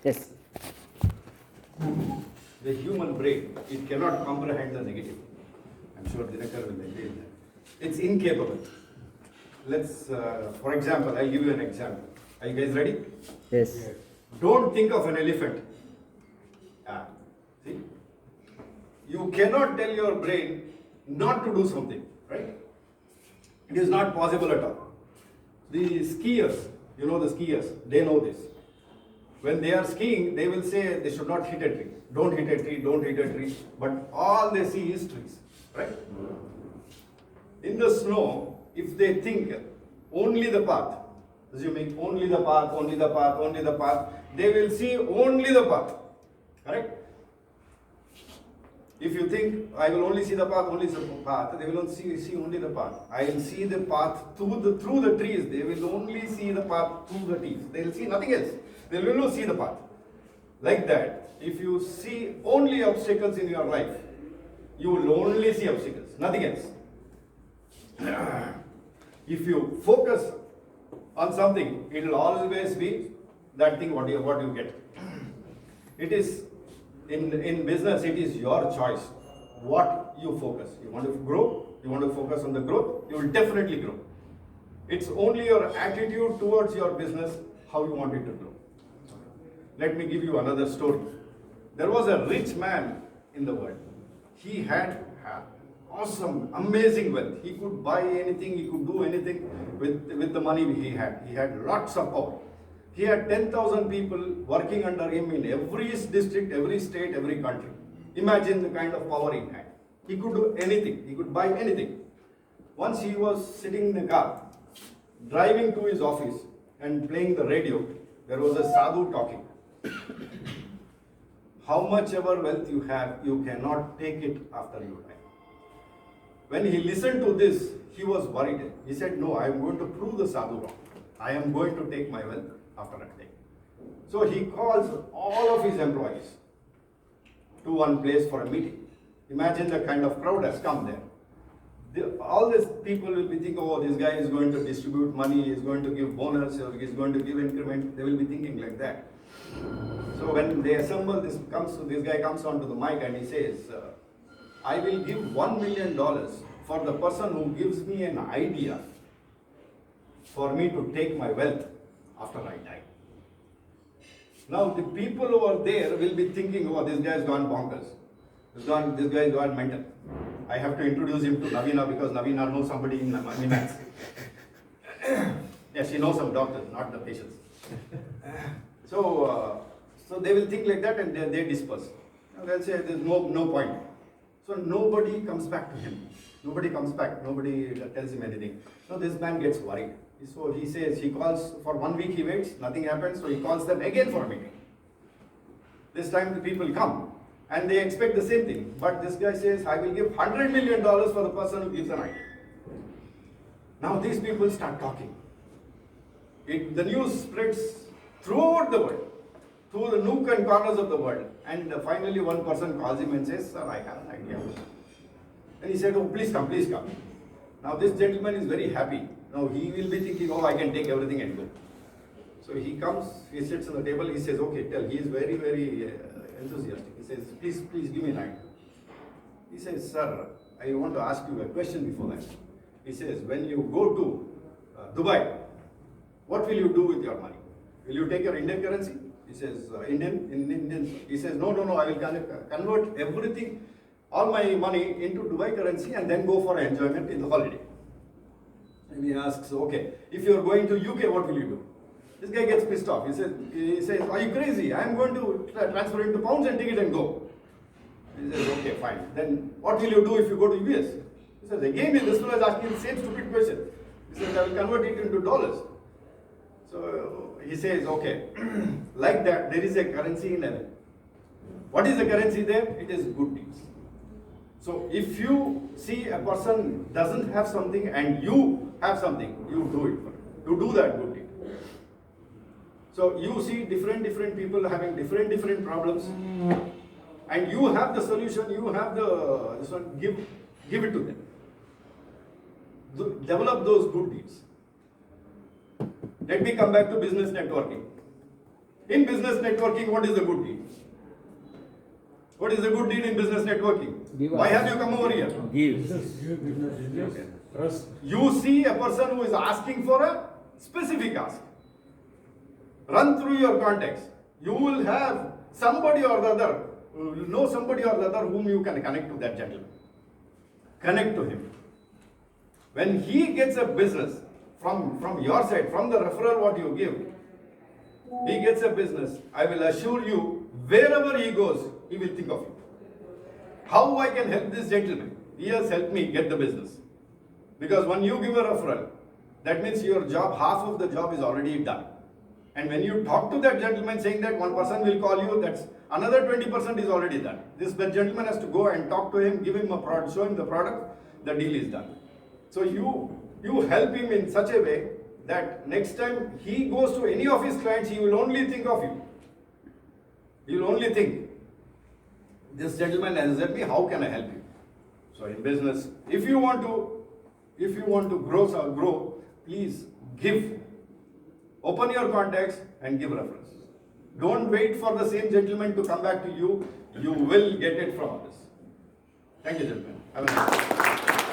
Yes. The human brain, it cannot comprehend the negative. I'm sure Dinakar will agree with that. It's incapable. Let's, for example, I'll give you an example. Are you guys ready? Yes. Don't think of an elephant. See? You cannot tell your brain not to do something, right? It is not possible at all. The skiers, you know the skiers, they know this. When they are skiing, they will say they should not hit a tree. Don't hit a tree, don't hit a tree. But all they see is trees, right? In the snow, if they think only the path, assuming only the path, only the path, only the path, they will see only the path, correct? If you think, I will only see the path, only the path, they will only see only the path. I will see the path through the trees. They will only see the path through the trees. They will see nothing else. They will not see the path. Like that, if you see only obstacles in your life, you will only see obstacles, nothing else. If you focus on something, it will always be that thing what you get. It is in business, it is your choice what you focus. You want to grow, you want to focus on the growth, you will definitely grow. It's only your attitude towards your business, how you want it to grow. Let me give you another story. There was a rich man in the world. He had awesome, amazing wealth. He could buy anything, he could do anything with the money he had. He had lots of power. He had 10,000 people working under him in every district, every state, every country. Imagine the kind of power he had. He could do anything, he could buy anything. Once he was sitting in a car, driving to his office and playing the radio, there was a sadhu talking. How much ever wealth you have, you cannot take it after you die. When he listened to this, he was worried. He said, no, I am going to prove the sadhu wrong. I am going to take my wealth after I die. So he calls all of his employees to one place for a meeting. Imagine the kind of crowd has come there. All these people will be thinking, oh, this guy is going to distribute money, he is going to give bonus, or he is going to give increment. They will be thinking like that. So when they assemble, this guy comes onto the mic and he says, I will give $1 million for the person who gives me an idea for me to take my wealth after I die. Now the people over there will be thinking, oh, this guy has gone bonkers. This guy has gone mental. I have to introduce him to Navina because Navina knows somebody in finance. Yes, she knows some doctors, not the patients. So they will think like that and they disperse. And they'll say there's no point. So nobody comes back to him. Nobody comes back. Nobody tells him anything. So this man gets worried. So he says, he calls for 1 week, he waits, nothing happens. So he calls them again for a meeting. This time the people come and they expect the same thing. But this guy says, I will give $100 million for the person who gives an idea. Now these people start talking. The news spreads throughout the world, through the nook and corners of the world. And finally one person calls him and says, sir, I have an idea. And he said, oh, please come, please come. Now this gentleman is very happy. Now he will be thinking, oh, I can take everything and go. So he comes, he sits on the table, he says, okay, tell. He is very, very enthusiastic. He says, please give me an idea. He says, sir, I want to ask you a question before that. He says, when you go to Dubai, what will you do with your money? Will you take your Indian currency? He says, Indian. He says, no, I will convert everything, all my money into Dubai currency and then go for enjoyment in the holiday. And he asks, okay, if you are going to UK, what will you do? This guy gets pissed off. He says, are you crazy? I am going to transfer into pounds and take it and go. He says, okay, fine. Then what will you do if you go to US? He says, again, this fellow is asking the same stupid question. He says, I will convert it into dollars. So he says, okay, like that, there is a currency in heaven. What is the currency there? It is good deeds. So if you see a person doesn't have something and you have something, you do it for him. You do that good deed. So you see different people having different problems, and you have the solution, you have this one, give it to them. Develop those good deeds. Let me come back to business networking. In business networking, what is the good deed? What is the good deed in business networking? Why have you come over here? Give. Trust. You see a person who is asking for a specific ask. Run through your contacts. You will have somebody or the other, you know somebody or the other whom you can connect to that gentleman. Connect to him. When he gets a business from your side, from the referral what you give, he gets a business, I will assure you, wherever he goes, he will think of you. How I can help this gentleman? He has helped me get the business. Because when you give a referral, that means your job, half of the job is already done. And when you talk to that gentleman saying that one person will call you, that's another 20% is already done. This gentleman has to go and talk to him, give him a product, show him the product, the deal is done. So you help him in such a way that next time he goes to any of his clients, he will only think of you. He will only think, this gentleman has helped me, how can I help you? So in business, if you want to grow, please give. Open your contacts and give reference. Don't wait for the same gentleman to come back to you. You will get it from others. Thank you, gentlemen. Have a nice day.